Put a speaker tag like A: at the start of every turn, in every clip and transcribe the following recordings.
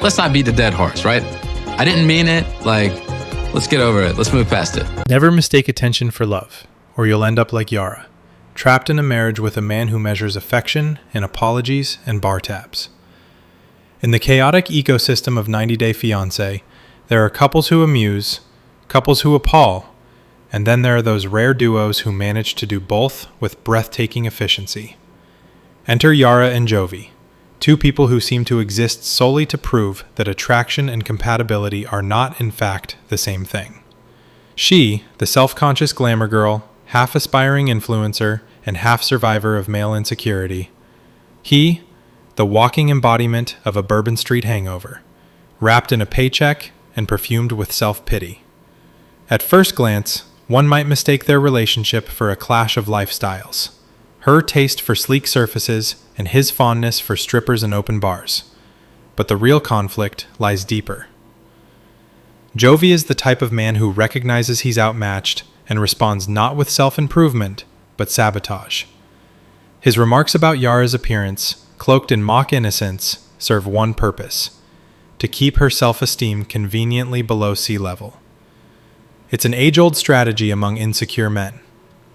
A: let's not beat the dead horse, right? I didn't mean it. Like, let's get over it. Let's move past it.
B: Never mistake attention for love, or you'll end up like Yara, trapped in a marriage with a man who measures affection in apologies and bar tabs. In the chaotic ecosystem of 90 Day Fiancé, there are couples who amuse, couples who appall, and then there are those rare duos who manage to do both with breathtaking efficiency. Enter Yara and Jovi, two people who seem to exist solely to prove that attraction and compatibility are not, in fact, the same thing. She, the self-conscious glamour girl, half-aspiring influencer, and half-survivor of male insecurity. He, the walking embodiment of a Bourbon Street hangover, wrapped in a paycheck and perfumed with self-pity. At first glance, one might mistake their relationship for a clash of lifestyles. Her taste for sleek surfaces and his fondness for strippers and open bars. But the real conflict lies deeper. Jovi is the type of man who recognizes he's outmatched and responds not with self-improvement, but sabotage. His remarks about Yara's appearance, cloaked in mock innocence, serve one purpose: to keep her self-esteem conveniently below sea level. It's an age-old strategy among insecure men.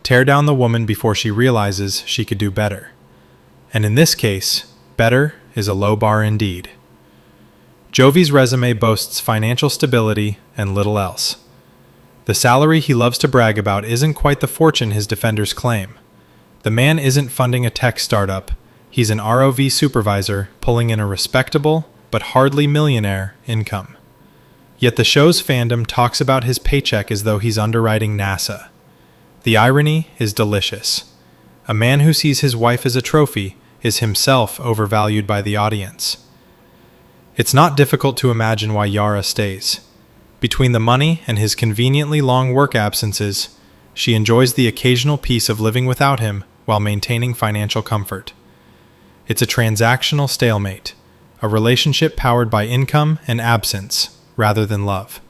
B: Tear down the woman before she realizes she could do better. And in this case, better is a low bar indeed. Jovi's resume boasts financial stability and little else. The salary he loves to brag about isn't quite the fortune his defenders claim. The man isn't funding a tech startup. He's an ROV supervisor pulling in a respectable, but hardly millionaire, income. Yet the show's fandom talks about his paycheck as though he's underwriting NASA. The irony is delicious. A man who sees his wife as a trophy is himself overvalued by the audience. It's not difficult to imagine why Yara stays. Between the money and his conveniently long work absences, she enjoys the occasional peace of living without him while maintaining financial comfort. It's a transactional stalemate, a relationship powered by income and absence rather than love.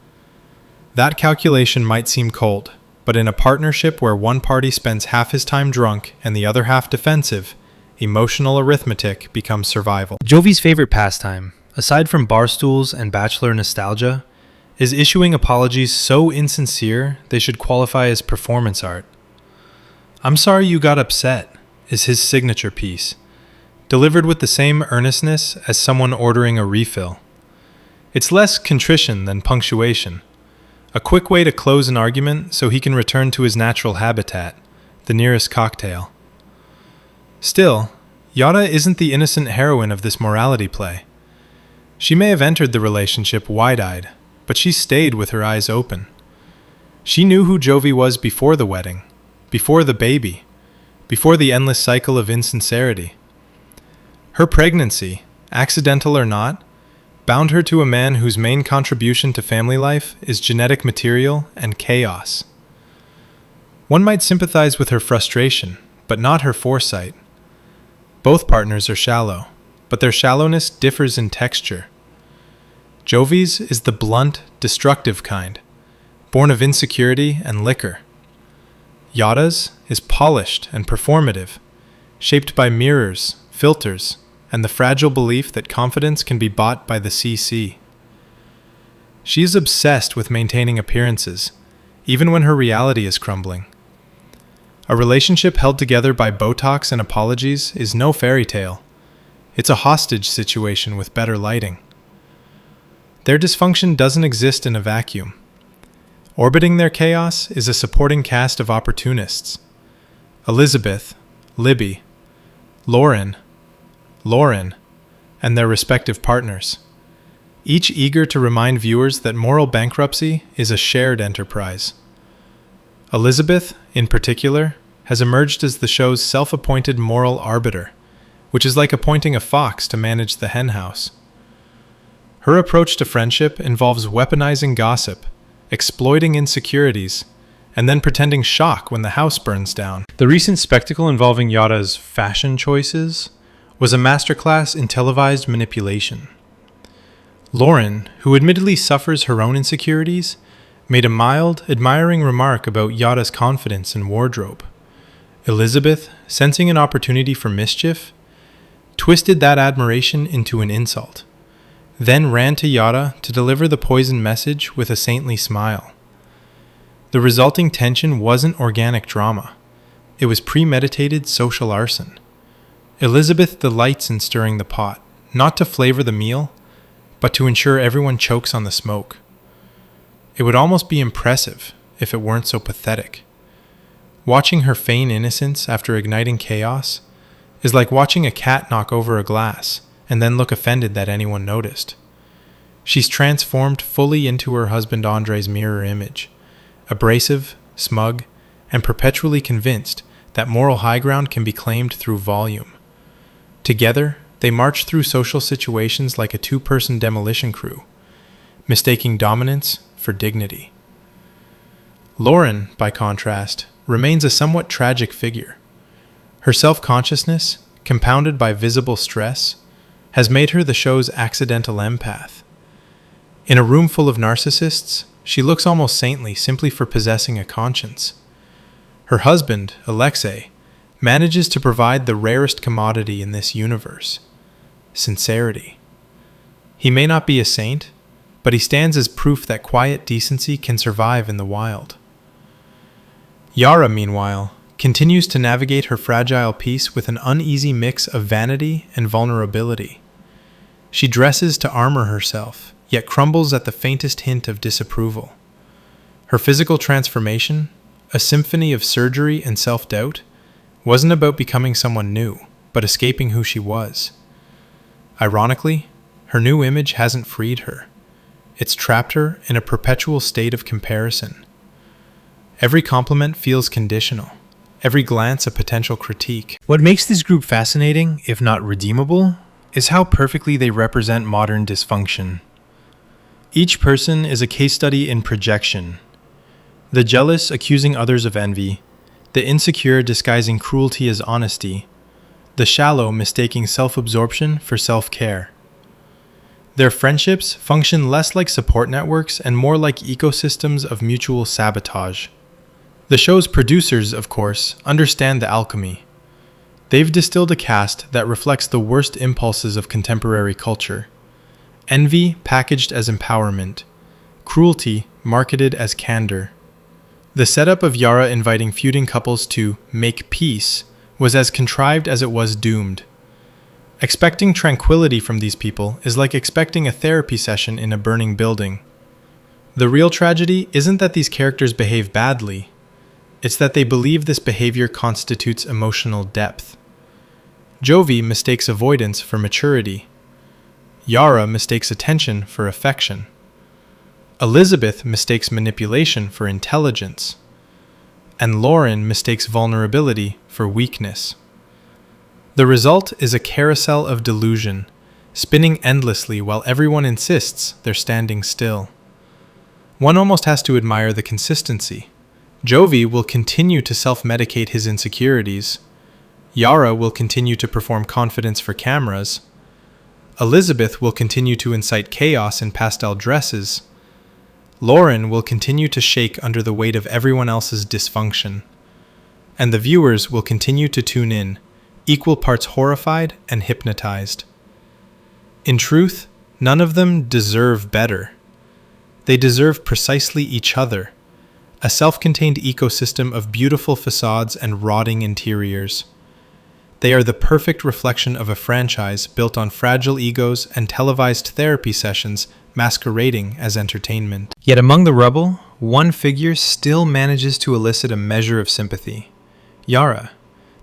B: That calculation might seem cold, but in a partnership where one party spends half his time drunk and the other half defensive, emotional arithmetic becomes survival.
C: Jovi's favorite pastime, aside from bar stools and bachelor nostalgia, is issuing apologies so insincere they should qualify as performance art. "I'm sorry you got upset" is his signature piece, delivered with the same earnestness as someone ordering a refill. It's less contrition than punctuation, a quick way to close an argument so he can return to his natural habitat, the nearest cocktail. Still, Yara isn't the innocent heroine of this morality play. She may have entered the relationship wide-eyed, but she stayed with her eyes open. She knew who Jovi was before the wedding, before the baby, before the endless cycle of insincerity. Her pregnancy, accidental or not, bound her to a man whose main contribution to family life is genetic material and chaos. One might sympathize with her frustration, but not her foresight. Both partners are shallow, but their shallowness differs in texture. Jovi's is the blunt, destructive kind, born of insecurity and liquor. Yara's is polished and performative, shaped by mirrors, filters, and the fragile belief that confidence can be bought by the CC. She is obsessed with maintaining appearances, even when her reality is crumbling. A relationship held together by Botox and apologies is no fairy tale. It's a hostage situation with better lighting. Their dysfunction doesn't exist in a vacuum. Orbiting their chaos is a supporting cast of opportunists. Elizabeth, Libby, Loren, and their respective partners, each eager to remind viewers that moral bankruptcy is a shared enterprise. Elizabeth, in particular, has emerged as the show's self-appointed moral arbiter, which is like appointing a fox to manage the henhouse. Her approach to friendship involves weaponizing gossip, exploiting insecurities, and then pretending shock when the house burns down. The recent spectacle involving Yara's fashion choices was a masterclass in televised manipulation. Loren, who admittedly suffers her own insecurities, made a mild, admiring remark about Yara's confidence and wardrobe. Elizabeth, sensing an opportunity for mischief, twisted that admiration into an insult.
B: then ran to Yara to deliver the poison message with a saintly smile. The resulting tension wasn't organic drama. It was premeditated social arson. Elizabeth delights in stirring the pot, not to flavor the meal, but to ensure everyone chokes on the smoke. It would almost be impressive if it weren't so pathetic. Watching her feign innocence after igniting chaos is like watching a cat knock over a glass and then look offended that anyone noticed. She's transformed fully into her husband Andre's mirror image, abrasive, smug, and perpetually convinced that moral high ground can be claimed through volume. Together, they march through social situations like a two-person demolition crew, mistaking dominance for dignity. Loren, by contrast, remains a somewhat tragic figure. Her self-consciousness, compounded by visible stress, has made her the show's accidental empath. In a room full of narcissists, she looks almost saintly simply for possessing a conscience. Her husband, Alexei, manages to provide the rarest commodity in this universe: sincerity. He may not be a saint, but he stands as proof that quiet decency can survive in the wild. Yara, meanwhile, continues to navigate her fragile peace with an uneasy mix of vanity and vulnerability. She dresses to armor herself, yet crumbles at the faintest hint of disapproval. Her physical transformation, a symphony of surgery and self-doubt, wasn't about becoming someone new, but escaping who she was. Ironically, her new image hasn't freed her. It's trapped her in a perpetual state of comparison. Every compliment feels conditional, every glance a potential critique.
C: What makes this group fascinating, if not redeemable, is how perfectly they represent modern dysfunction. Each person is a case study in projection. The jealous accusing others of envy, the insecure disguising cruelty as honesty, the shallow mistaking self-absorption for self-care. Their friendships function less like support networks and more like ecosystems of mutual sabotage. The show's producers, of course, understand the alchemy. They've distilled a cast that reflects the worst impulses of contemporary culture. Envy packaged as empowerment, cruelty marketed as candor. The setup of Yara inviting feuding couples to make peace was as contrived as it was doomed. Expecting tranquility from these people is like expecting a therapy session in a burning building. The real tragedy isn't that these characters behave badly. It's that they believe this behavior constitutes emotional depth. Jovi mistakes avoidance for maturity. Yara mistakes attention for affection. Elizabeth mistakes manipulation for intelligence. And Loren mistakes vulnerability for weakness. The result is a carousel of delusion, spinning endlessly while everyone insists they're standing still. One almost has to admire the consistency. Jovi will continue to self-medicate his insecurities. Yara will continue to perform confidence for cameras. Elizabeth will continue to incite chaos in pastel dresses. Loren will continue to shake under the weight of everyone else's dysfunction. And the viewers will continue to tune in, equal parts horrified and hypnotized. In truth, none of them deserve better. They deserve precisely each other, a self-contained ecosystem of beautiful facades and rotting interiors. They are the perfect reflection of a franchise built on fragile egos and televised therapy sessions masquerading as entertainment. Yet among the rubble, one figure still manages to elicit a measure of sympathy. Yara,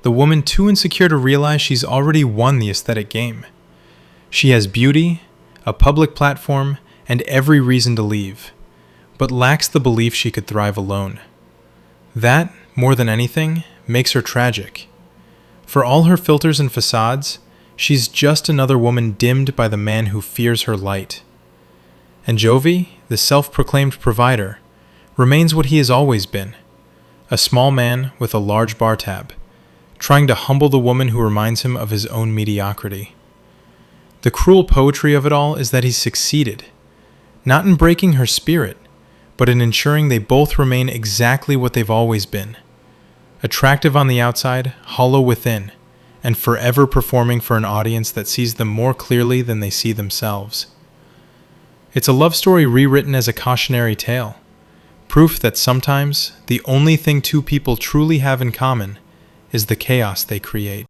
C: the woman too insecure to realize she's already won the aesthetic game. She has beauty, a public platform, and every reason to leave, but lacks the belief she could thrive alone. That, more than anything, makes her tragic. For all her filters and facades, she's just another woman dimmed by the man who fears her light. And Jovi, the self-proclaimed provider, remains what he has always been, a small man with a large bar tab, trying to humble the woman who reminds him of his own mediocrity. The cruel poetry of it all is that he's succeeded, not in breaking her spirit, but in ensuring they both remain exactly what they've always been. Attractive on the outside, hollow within, and forever performing for an audience that sees them more clearly than they see themselves.
B: It's a love story rewritten as a cautionary tale. Proof that sometimes the only thing two people truly have in common is the chaos they create.